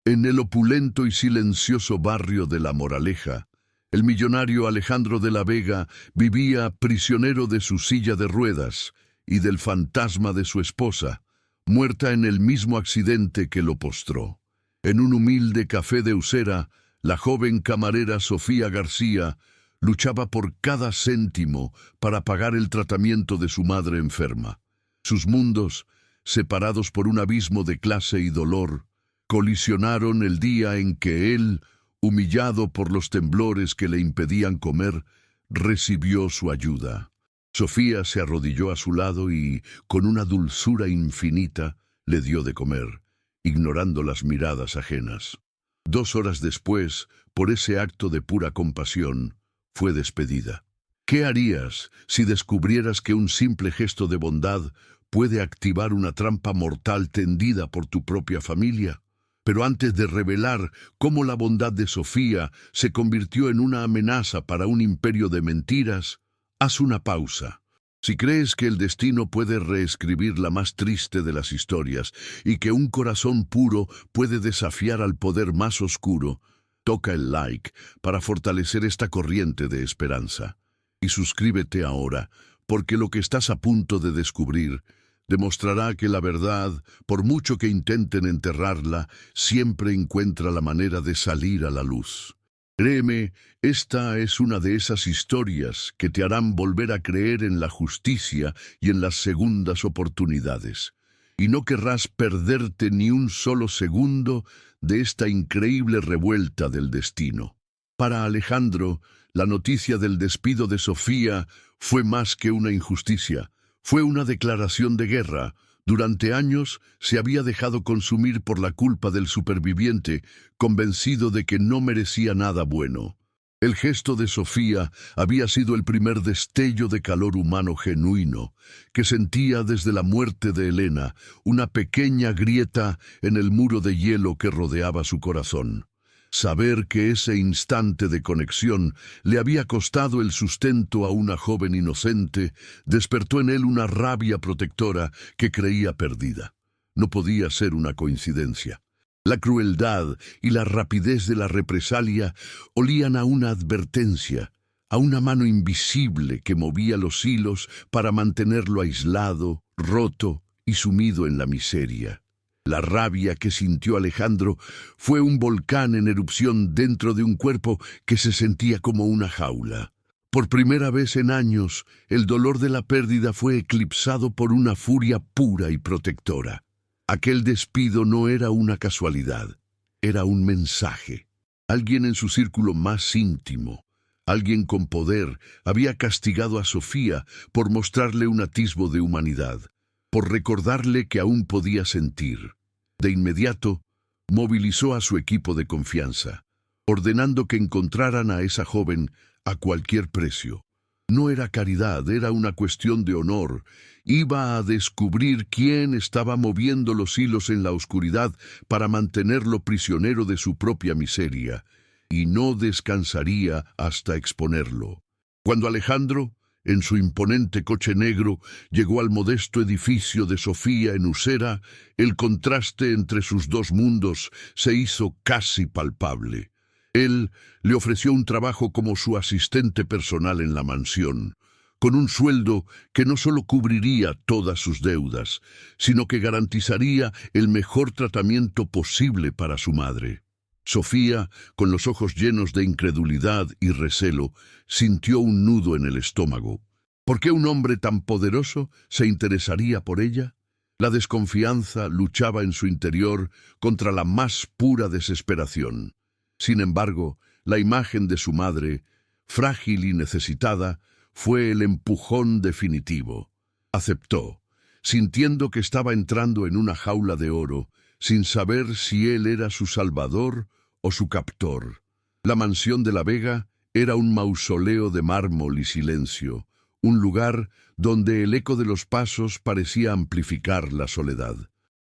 En el opulento y silencioso barrio de La Moraleja, el millonario Alejandro de la Vega vivía prisionero de su silla de ruedas y del fantasma de su esposa, muerta en el mismo accidente que lo postró. En un humilde café de Usera, la joven camarera Sofía García luchaba por cada céntimo para pagar el tratamiento de su madre enferma. Sus mundos, separados por un abismo de clase y dolor, colisionaron el día en que él, humillado por los temblores que le impedían comer, recibió su ayuda. Sofía se arrodilló a su lado y, con una dulzura infinita, le dio de comer, ignorando las miradas ajenas. 2 horas después, por ese acto de pura compasión, fue despedida. ¿Qué harías si descubrieras que un simple gesto de bondad puede activar una trampa mortal tendida por tu propia familia? Pero antes de revelar cómo la bondad de Sofía se convirtió en una amenaza para un imperio de mentiras, haz una pausa. Si crees que el destino puede reescribir la más triste de las historias y que un corazón puro puede desafiar al poder más oscuro, toca el like para fortalecer esta corriente de esperanza. Y suscríbete ahora, porque lo que estás a punto de descubrir demostrará que la verdad, por mucho que intenten enterrarla, siempre encuentra la manera de salir a la luz. Créeme, esta es una de esas historias que te harán volver a creer en la justicia y en las segundas oportunidades. Y no querrás perderte ni un solo segundo de esta increíble revuelta del destino. Para Alejandro, la noticia del despido de Sofía fue más que una injusticia. Fue una declaración de guerra. Durante años se había dejado consumir por la culpa del superviviente, convencido de que no merecía nada bueno. El gesto de Sofía había sido el primer destello de calor humano genuino, que sentía desde la muerte de Elena, una pequeña grieta en el muro de hielo que rodeaba su corazón. Saber que ese instante de conexión le había costado el sustento a una joven inocente despertó en él una rabia protectora que creía perdida. No podía ser una coincidencia. La crueldad y la rapidez de la represalia olían a una advertencia, a una mano invisible que movía los hilos para mantenerlo aislado, roto y sumido en la miseria. La rabia que sintió Alejandro fue un volcán en erupción dentro de un cuerpo que se sentía como una jaula. Por primera vez en años, el dolor de la pérdida fue eclipsado por una furia pura y protectora. Aquel despido no era una casualidad, era un mensaje. Alguien en su círculo más íntimo, alguien con poder, había castigado a Sofía por mostrarle un atisbo de humanidad, por recordarle que aún podía sentir. De inmediato, movilizó a su equipo de confianza, ordenando que encontraran a esa joven a cualquier precio. No era caridad, era una cuestión de honor. Iba a descubrir quién estaba moviendo los hilos en la oscuridad para mantenerlo prisionero de su propia miseria, y no descansaría hasta exponerlo. Cuando Alejandro, en su imponente coche negro, llegó al modesto edificio de Sofía en Usera, el contraste entre sus dos mundos se hizo casi palpable. Él le ofreció un trabajo como su asistente personal en la mansión, con un sueldo que no solo cubriría todas sus deudas, sino que garantizaría el mejor tratamiento posible para su madre. Sofía, con los ojos llenos de incredulidad y recelo, sintió un nudo en el estómago. ¿Por qué un hombre tan poderoso se interesaría por ella? La desconfianza luchaba en su interior contra la más pura desesperación. Sin embargo, la imagen de su madre, frágil y necesitada, fue el empujón definitivo. Aceptó, sintiendo que estaba entrando en una jaula de oro, sin saber si él era su salvador o su captor. La mansión de la Vega era un mausoleo de mármol y silencio, un lugar donde el eco de los pasos parecía amplificar la soledad.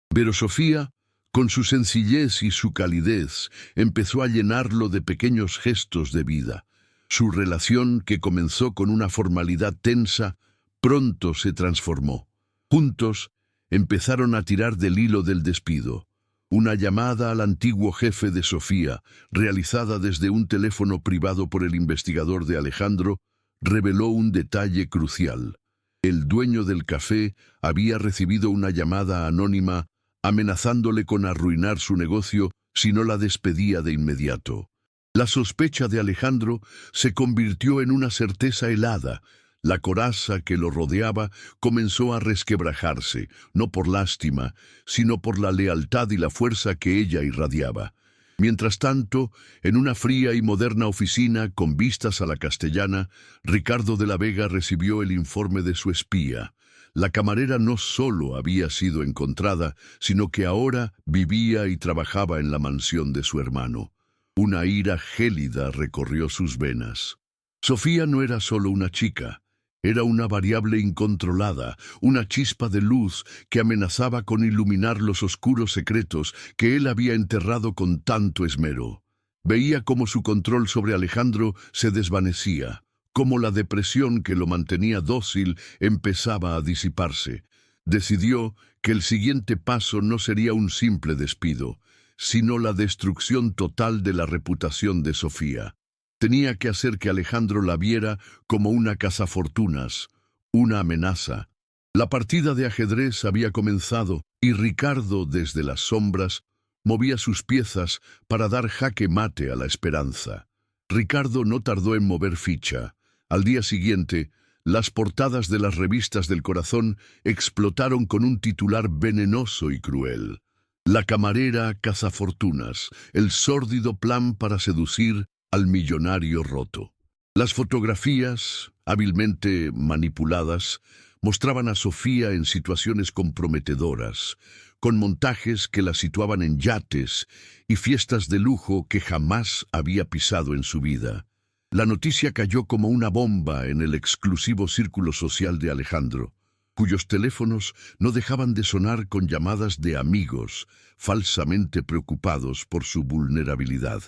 Pero Sofía, con su sencillez y su calidez, empezó a llenarlo de pequeños gestos de vida. Su relación, que comenzó con una formalidad tensa, pronto se transformó. Juntos empezaron a tirar del hilo del despido. Una llamada al antiguo jefe de Sofía, realizada desde un teléfono privado por el investigador de Alejandro, reveló un detalle crucial. El dueño del café había recibido una llamada anónima amenazándole con arruinar su negocio si no la despedía de inmediato. La sospecha de Alejandro se convirtió en una certeza helada. La coraza que lo rodeaba comenzó a resquebrajarse, no por lástima, sino por la lealtad y la fuerza que ella irradiaba. Mientras tanto, en una fría y moderna oficina con vistas a la Castellana, Ricardo de la Vega recibió el informe de su espía. La camarera no solo había sido encontrada, sino que ahora vivía y trabajaba en la mansión de su hermano. Una ira gélida recorrió sus venas. Sofía no era solo una chica. Era una variable incontrolada, una chispa de luz que amenazaba con iluminar los oscuros secretos que él había enterrado con tanto esmero. Veía cómo su control sobre Alejandro se desvanecía, cómo la depresión que lo mantenía dócil empezaba a disiparse. Decidió que el siguiente paso no sería un simple despido, sino la destrucción total de la reputación de Sofía. Tenía que hacer que Alejandro la viera como una cazafortunas, una amenaza. La partida de ajedrez había comenzado y Ricardo, desde las sombras, movía sus piezas para dar jaque mate a la esperanza. Ricardo no tardó en mover ficha. Al día siguiente, las portadas de las revistas del corazón explotaron con un titular venenoso y cruel. La camarera cazafortunas, el sórdido plan para seducir al millonario roto. Las fotografías, hábilmente manipuladas, mostraban a Sofía en situaciones comprometedoras, con montajes que la situaban en yates y fiestas de lujo que jamás había pisado en su vida. La noticia cayó como una bomba en el exclusivo círculo social de Alejandro, cuyos teléfonos no dejaban de sonar con llamadas de amigos falsamente preocupados por su vulnerabilidad.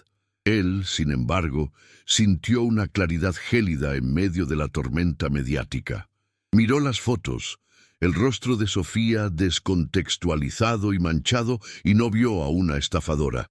Él, sin embargo, sintió una claridad gélida en medio de la tormenta mediática. Miró las fotos, el rostro de Sofía descontextualizado y manchado, y no vio a una estafadora.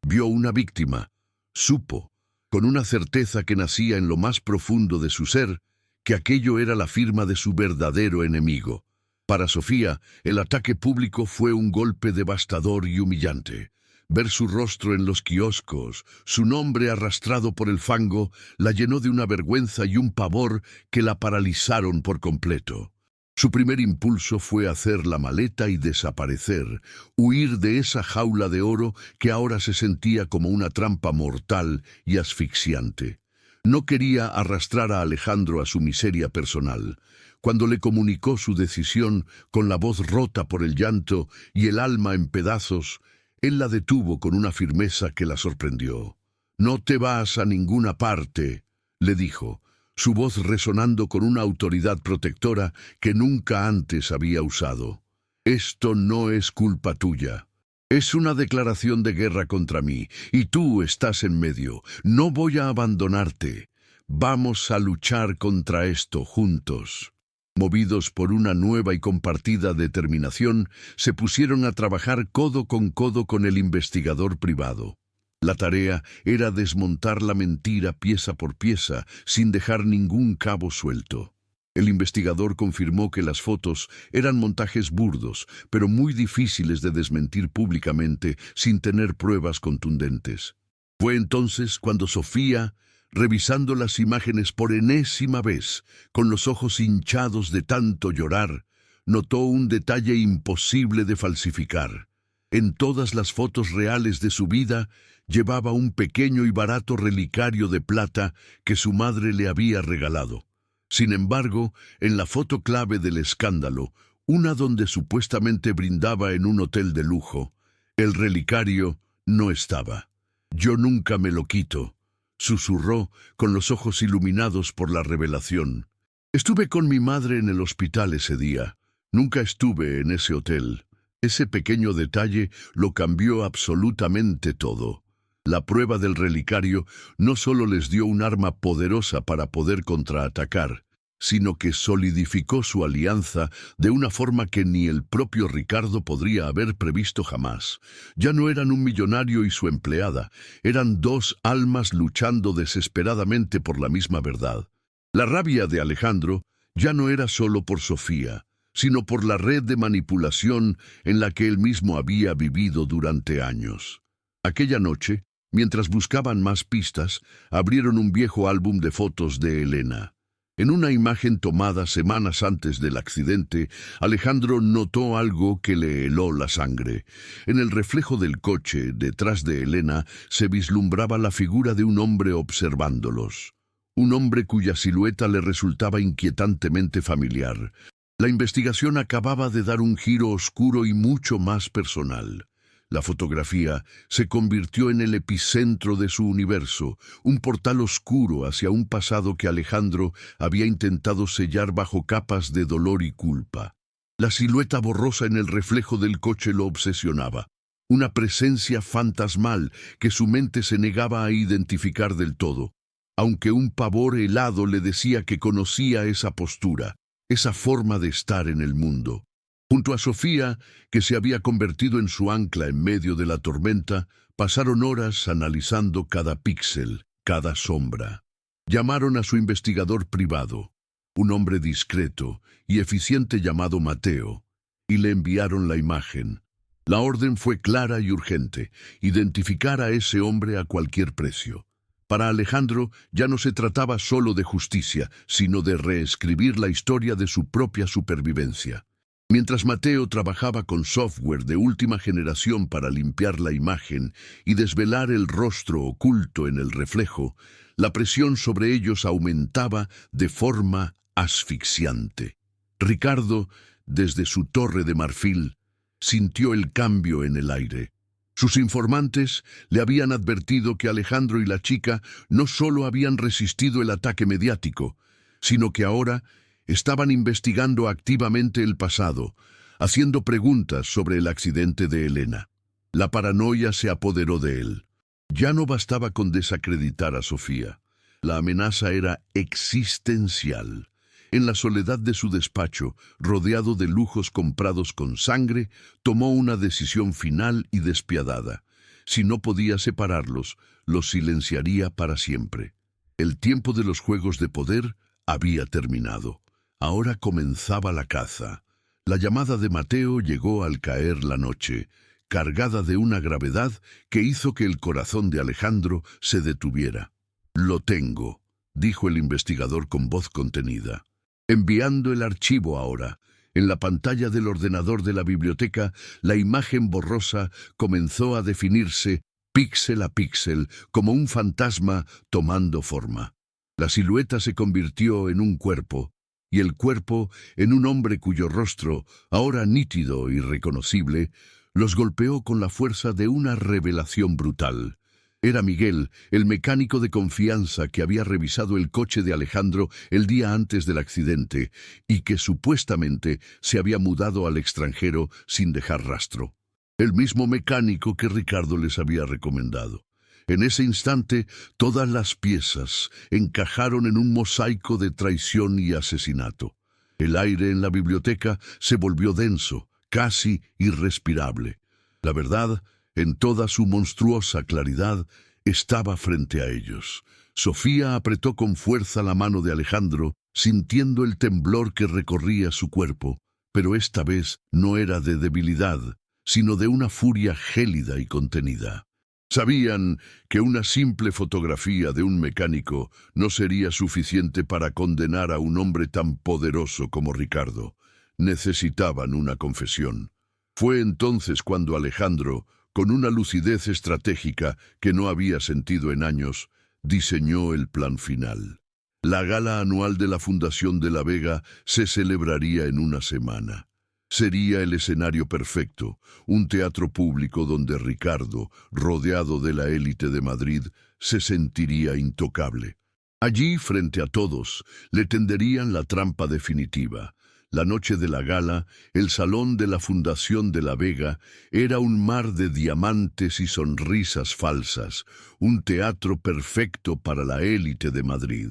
Vio una víctima. Supo, con una certeza que nacía en lo más profundo de su ser, que aquello era la firma de su verdadero enemigo. Para Sofía, el ataque público fue un golpe devastador y humillante. Ver su rostro en los kioscos, su nombre arrastrado por el fango, la llenó de una vergüenza y un pavor que la paralizaron por completo. Su primer impulso fue hacer la maleta y desaparecer, huir de esa jaula de oro que ahora se sentía como una trampa mortal y asfixiante. No quería arrastrar a Alejandro a su miseria personal. Cuando le comunicó su decisión, con la voz rota por el llanto y el alma en pedazos, él la detuvo con una firmeza que la sorprendió. «No te vas a ninguna parte», le dijo, su voz resonando con una autoridad protectora que nunca antes había usado. «Esto no es culpa tuya. Es una declaración de guerra contra mí, y tú estás en medio. No voy a abandonarte. Vamos a luchar contra esto juntos». Movidos por una nueva y compartida determinación, se pusieron a trabajar codo con el investigador privado. La tarea era desmontar la mentira pieza por pieza, sin dejar ningún cabo suelto. El investigador confirmó que las fotos eran montajes burdos, pero muy difíciles de desmentir públicamente sin tener pruebas contundentes. Fue entonces cuando Sofía, revisando las imágenes por enésima vez, con los ojos hinchados de tanto llorar, notó un detalle imposible de falsificar. En todas las fotos reales de su vida, llevaba un pequeño y barato relicario de plata que su madre le había regalado. Sin embargo, en la foto clave del escándalo, una donde supuestamente brindaba en un hotel de lujo, el relicario no estaba. «Yo nunca me lo quito», susurró con los ojos iluminados por la revelación. «Estuve con mi madre en el hospital ese día. Nunca estuve en ese hotel». Ese pequeño detalle lo cambió absolutamente todo. La prueba del relicario no solo les dio un arma poderosa para poder contraatacar, sino que solidificó su alianza de una forma que ni el propio Ricardo podría haber previsto jamás. Ya no eran un millonario y su empleada, eran dos almas luchando desesperadamente por la misma verdad. La rabia de Alejandro ya no era solo por Sofía, sino por la red de manipulación en la que él mismo había vivido durante años. Aquella noche, mientras buscaban más pistas, abrieron un viejo álbum de fotos de Elena. En una imagen tomada semanas antes del accidente, Alejandro notó algo que le heló la sangre. En el reflejo del coche, detrás de Elena, se vislumbraba la figura de un hombre observándolos. Un hombre cuya silueta le resultaba inquietantemente familiar. La investigación acababa de dar un giro oscuro y mucho más personal. La fotografía se convirtió en el epicentro de su universo, un portal oscuro hacia un pasado que Alejandro había intentado sellar bajo capas de dolor y culpa. La silueta borrosa en el reflejo del coche lo obsesionaba, una presencia fantasmal que su mente se negaba a identificar del todo, aunque un pavor helado le decía que conocía esa postura, esa forma de estar en el mundo. Junto a Sofía, que se había convertido en su ancla en medio de la tormenta, pasaron horas analizando cada píxel, cada sombra. Llamaron a su investigador privado, un hombre discreto y eficiente llamado Mateo, y le enviaron la imagen. La orden fue clara y urgente: identificar a ese hombre a cualquier precio. Para Alejandro ya no se trataba solo de justicia, sino de reescribir la historia de su propia supervivencia. Mientras Mateo trabajaba con software de última generación para limpiar la imagen y desvelar el rostro oculto en el reflejo, la presión sobre ellos aumentaba de forma asfixiante. Ricardo, desde su torre de marfil, sintió el cambio en el aire. Sus informantes le habían advertido que Alejandro y la chica no solo habían resistido el ataque mediático, sino que ahora estaban investigando activamente el pasado, haciendo preguntas sobre el accidente de Elena. La paranoia se apoderó de él. Ya no bastaba con desacreditar a Sofía. La amenaza era existencial. En la soledad de su despacho, rodeado de lujos comprados con sangre, tomó una decisión final y despiadada. Si no podía separarlos, los silenciaría para siempre. El tiempo de los juegos de poder había terminado. Ahora comenzaba la caza. La llamada de Mateo llegó al caer la noche, cargada de una gravedad que hizo que el corazón de Alejandro se detuviera. «Lo tengo», dijo el investigador con voz contenida. Enviando el archivo ahora. En la pantalla del ordenador de la biblioteca, la imagen borrosa comenzó a definirse píxel a píxel, como un fantasma tomando forma. La silueta se convirtió en un cuerpo, y el cuerpo en un hombre cuyo rostro, ahora nítido y reconocible, los golpeó con la fuerza de una revelación brutal. Era Miguel, el mecánico de confianza que había revisado el coche de Alejandro el día antes del accidente y que supuestamente se había mudado al extranjero sin dejar rastro. El mismo mecánico que Ricardo les había recomendado. En ese instante, todas las piezas encajaron en un mosaico de traición y asesinato. El aire en la biblioteca se volvió denso, casi irrespirable. La verdad, en toda su monstruosa claridad, estaba frente a ellos. Sofía apretó con fuerza la mano de Alejandro, sintiendo el temblor que recorría su cuerpo, pero esta vez no era de debilidad, sino de una furia gélida y contenida. Sabían que una simple fotografía de un mecánico no sería suficiente para condenar a un hombre tan poderoso como Ricardo. Necesitaban una confesión. Fue entonces cuando Alejandro, con una lucidez estratégica que no había sentido en años, diseñó el plan final. La gala anual de la Fundación de la Vega se celebraría en una semana. Sería el escenario perfecto, un teatro público donde Ricardo, rodeado de la élite de Madrid, se sentiría intocable. Allí, frente a todos, le tenderían la trampa definitiva. La noche de la gala, el salón de la Fundación de la Vega, era un mar de diamantes y sonrisas falsas, un teatro perfecto para la élite de Madrid.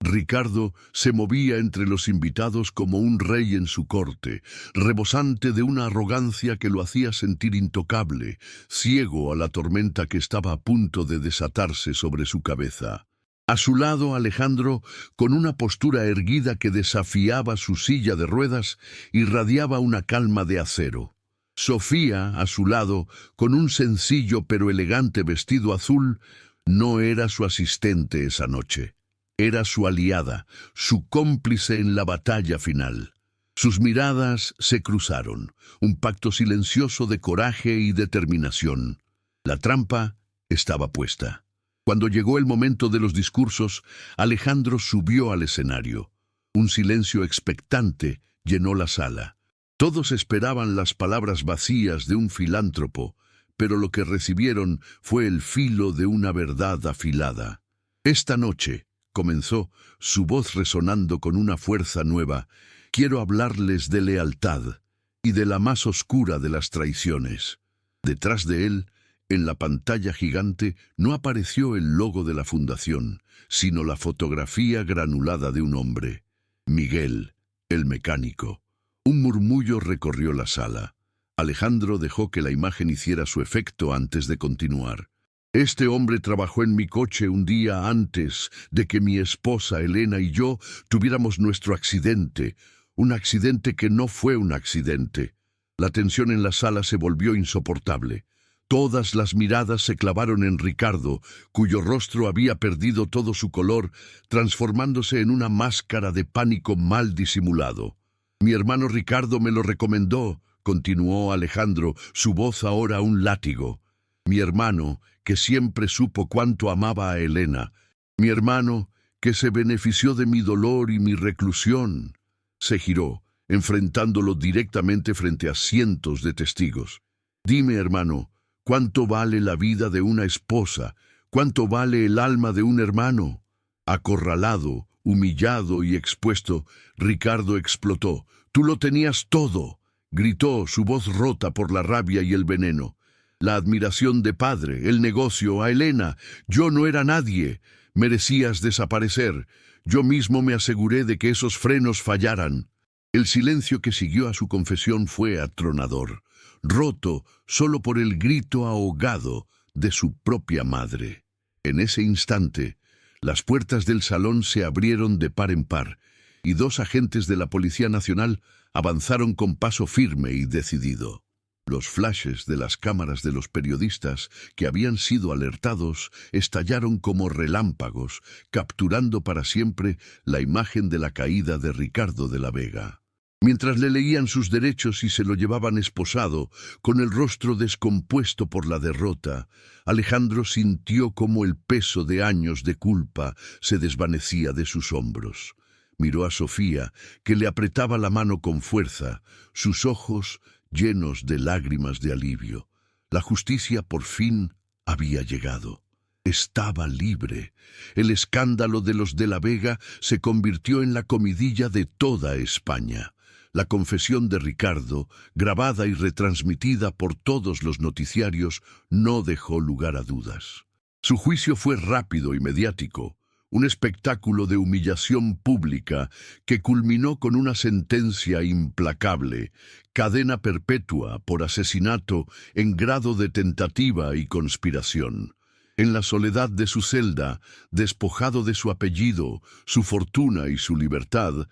Ricardo se movía entre los invitados como un rey en su corte, rebosante de una arrogancia que lo hacía sentir intocable, ciego a la tormenta que estaba a punto de desatarse sobre su cabeza. A su lado, Alejandro, con una postura erguida que desafiaba su silla de ruedas, irradiaba una calma de acero. Sofía, a su lado, con un sencillo pero elegante vestido azul, no era su asistente esa noche. Era su aliada, su cómplice en la batalla final. Sus miradas se cruzaron, un pacto silencioso de coraje y determinación. La trampa estaba puesta. Cuando llegó el momento de los discursos, Alejandro subió al escenario. Un silencio expectante llenó la sala. Todos esperaban las palabras vacías de un filántropo, pero lo que recibieron fue el filo de una verdad afilada. Esta noche, comenzó, su voz resonando con una fuerza nueva, quiero hablarles de lealtad y de la más oscura de las traiciones. Detrás de él, en la pantalla gigante, no apareció el logo de la fundación, sino la fotografía granulada de un hombre. Miguel, el mecánico. Un murmullo recorrió la sala. Alejandro dejó que la imagen hiciera su efecto antes de continuar. Este hombre trabajó en mi coche un día antes de que mi esposa Elena y yo tuviéramos nuestro accidente, un accidente que no fue un accidente. La tensión en la sala se volvió insoportable. Todas las miradas se clavaron en Ricardo, cuyo rostro había perdido todo su color, transformándose en una máscara de pánico mal disimulado. Mi hermano Ricardo me lo recomendó, continuó Alejandro, su voz ahora un látigo. Mi hermano, que siempre supo cuánto amaba a Elena. Mi hermano, que se benefició de mi dolor y mi reclusión. Se giró, enfrentándolo directamente frente a cientos de testigos. Dime, hermano, ¿cuánto vale la vida de una esposa? ¿Cuánto vale el alma de un hermano? Acorralado, humillado y expuesto, Ricardo explotó. «¡Tú lo tenías todo!», gritó, su voz rota por la rabia y el veneno. La admiración de padre, el negocio, a Elena. Yo no era nadie. Merecías desaparecer. Yo mismo me aseguré de que esos frenos fallaran. El silencio que siguió a su confesión fue atronador, roto solo por el grito ahogado de su propia madre. En ese instante, las puertas del salón se abrieron de par en par, y dos agentes de la Policía Nacional avanzaron con paso firme y decidido. Los flashes de las cámaras de los periodistas que habían sido alertados estallaron como relámpagos, capturando para siempre la imagen de la caída de Ricardo de la Vega. Mientras le leían sus derechos y se lo llevaban esposado, con el rostro descompuesto por la derrota, Alejandro sintió cómo el peso de años de culpa se desvanecía de sus hombros. Miró a Sofía, que le apretaba la mano con fuerza, sus ojos llenos de lágrimas de alivio. La justicia por fin había llegado. Estaba libre. El escándalo de los de la Vega se convirtió en la comidilla de toda España. La confesión de Ricardo, grabada y retransmitida por todos los noticiarios, no dejó lugar a dudas. Su juicio fue rápido y mediático, un espectáculo de humillación pública que culminó con una sentencia implacable, cadena perpetua por asesinato en grado de tentativa y conspiración. En la soledad de su celda, despojado de su apellido, su fortuna y su libertad,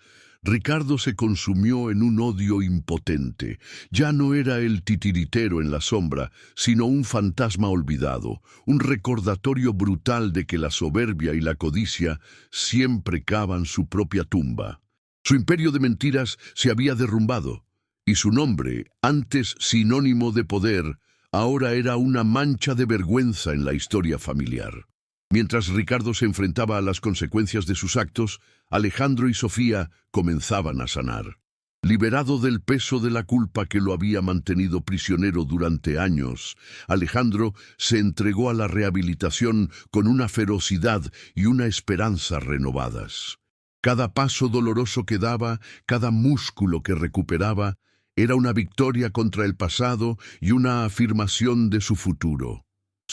Ricardo se consumió en un odio impotente. Ya no era el titiritero en la sombra, sino un fantasma olvidado, un recordatorio brutal de que la soberbia y la codicia siempre cavan su propia tumba. Su imperio de mentiras se había derrumbado, y su nombre, antes sinónimo de poder, ahora era una mancha de vergüenza en la historia familiar. Mientras Ricardo se enfrentaba a las consecuencias de sus actos, Alejandro y Sofía comenzaban a sanar. Liberado del peso de la culpa que lo había mantenido prisionero durante años, Alejandro se entregó a la rehabilitación con una ferocidad y una esperanza renovadas. Cada paso doloroso que daba, cada músculo que recuperaba, era una victoria contra el pasado y una afirmación de su futuro.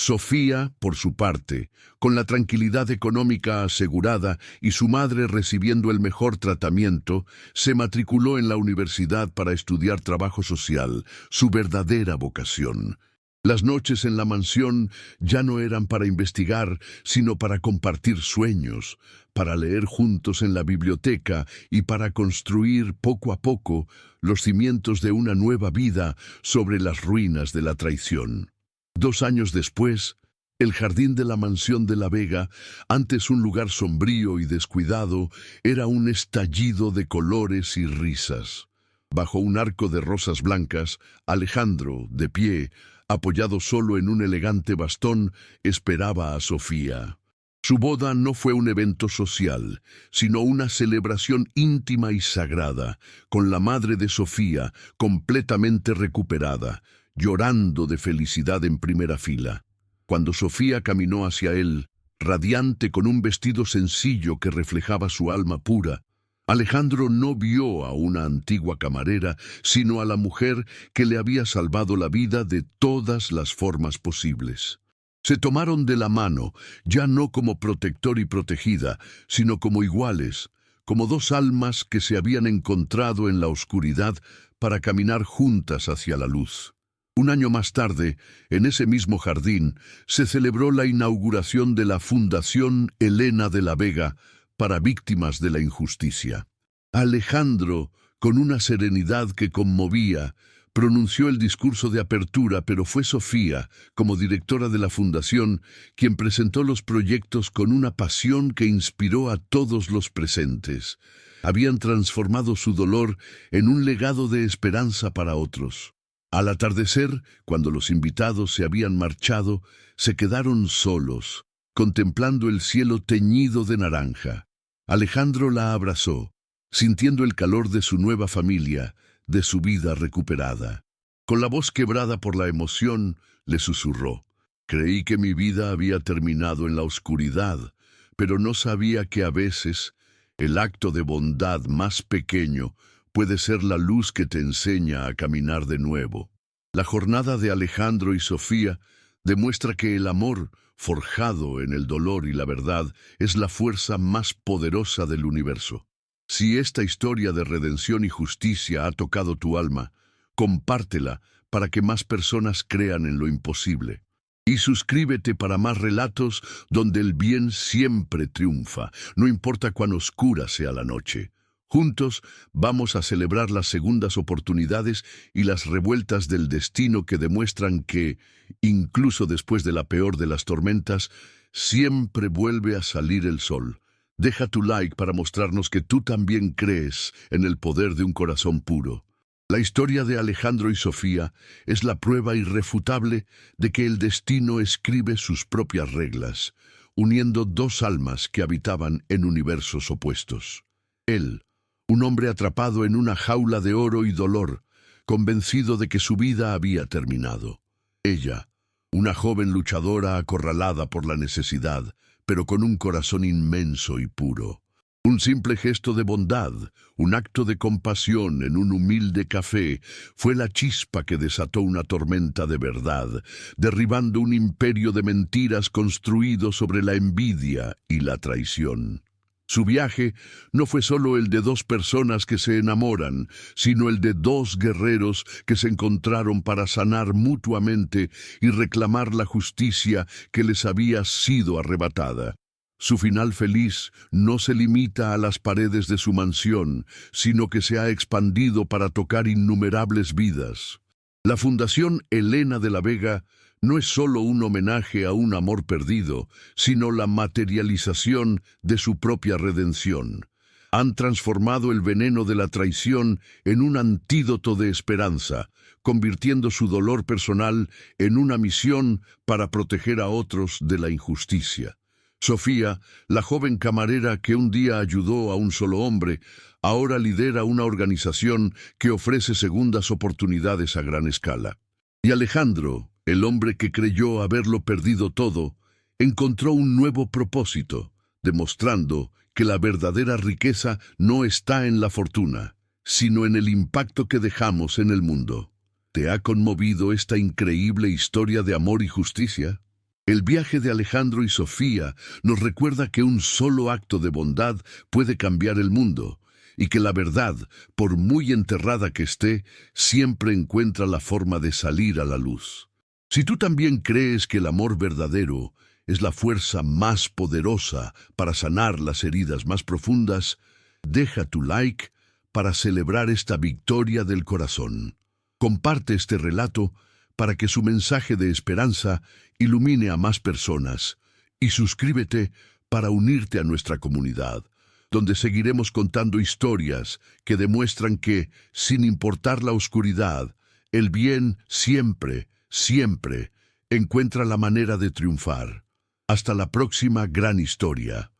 Sofía, por su parte, con la tranquilidad económica asegurada y su madre recibiendo el mejor tratamiento, se matriculó en la universidad para estudiar trabajo social, su verdadera vocación. Las noches en la mansión ya no eran para investigar, sino para compartir sueños, para leer juntos en la biblioteca y para construir poco a poco los cimientos de una nueva vida sobre las ruinas de la traición. 2 años después, el jardín de la mansión de La Vega, antes un lugar sombrío y descuidado, era un estallido de colores y risas. Bajo un arco de rosas blancas, Alejandro, de pie, apoyado solo en un elegante bastón, esperaba a Sofía. Su boda no fue un evento social, sino una celebración íntima y sagrada, con la madre de Sofía completamente recuperada, llorando de felicidad en primera fila. Cuando Sofía caminó hacia él, radiante con un vestido sencillo que reflejaba su alma pura, Alejandro no vio a una antigua camarera, sino a la mujer que le había salvado la vida de todas las formas posibles. Se tomaron de la mano, ya no como protector y protegida, sino como iguales, como dos almas que se habían encontrado en la oscuridad para caminar juntas hacia la luz. 1 año más tarde, en ese mismo jardín, se celebró la inauguración de la Fundación Elena de la Vega para víctimas de la injusticia. Alejandro, con una serenidad que conmovía, pronunció el discurso de apertura, pero fue Sofía, como directora de la fundación, quien presentó los proyectos con una pasión que inspiró a todos los presentes. Habían transformado su dolor en un legado de esperanza para otros. Al atardecer, cuando los invitados se habían marchado, se quedaron solos, contemplando el cielo teñido de naranja. Alejandro la abrazó, sintiendo el calor de su nueva familia, de su vida recuperada. Con la voz quebrada por la emoción, le susurró: «Creí que mi vida había terminado en la oscuridad, pero no sabía que a veces el acto de bondad más pequeño puede ser la luz que te enseña a caminar de nuevo». La jornada de Alejandro y Sofía demuestra que el amor, forjado en el dolor y la verdad, es la fuerza más poderosa del universo. Si esta historia de redención y justicia ha tocado tu alma, compártela para que más personas crean en lo imposible. Y suscríbete para más relatos donde el bien siempre triunfa, no importa cuán oscura sea la noche. Juntos vamos a celebrar las segundas oportunidades y las revueltas del destino que demuestran que, incluso después de la peor de las tormentas, siempre vuelve a salir el sol. Deja tu like para mostrarnos que tú también crees en el poder de un corazón puro. La historia de Alejandro y Sofía es la prueba irrefutable de que el destino escribe sus propias reglas, uniendo dos almas que habitaban en universos opuestos. Él, un hombre atrapado en una jaula de oro y dolor, convencido de que su vida había terminado. Ella, una joven luchadora acorralada por la necesidad, pero con un corazón inmenso y puro. Un simple gesto de bondad, un acto de compasión en un humilde café, fue la chispa que desató una tormenta de verdad, derribando un imperio de mentiras construido sobre la envidia y la traición. Su viaje no fue solo el de dos personas que se enamoran, sino el de dos guerreros que se encontraron para sanar mutuamente y reclamar la justicia que les había sido arrebatada. Su final feliz no se limita a las paredes de su mansión, sino que se ha expandido para tocar innumerables vidas. La Fundación Elena de la Vega no es solo un homenaje a un amor perdido, sino la materialización de su propia redención. Han transformado el veneno de la traición en un antídoto de esperanza, convirtiendo su dolor personal en una misión para proteger a otros de la injusticia. Sofía, la joven camarera que un día ayudó a un solo hombre, ahora lidera una organización que ofrece segundas oportunidades a gran escala. Y Alejandro, el hombre que creyó haberlo perdido todo, encontró un nuevo propósito, demostrando que la verdadera riqueza no está en la fortuna, sino en el impacto que dejamos en el mundo. ¿Te ha conmovido esta increíble historia de amor y justicia? El viaje de Alejandro y Sofía nos recuerda que un solo acto de bondad puede cambiar el mundo y que la verdad, por muy enterrada que esté, siempre encuentra la forma de salir a la luz. Si tú también crees que el amor verdadero es la fuerza más poderosa para sanar las heridas más profundas, deja tu like para celebrar esta victoria del corazón. Comparte este relato para que su mensaje de esperanza ilumine a más personas y suscríbete para unirte a nuestra comunidad, donde seguiremos contando historias que demuestran que, sin importar la oscuridad, el bien siempre, siempre encuentra la manera de triunfar. Hasta la próxima gran historia.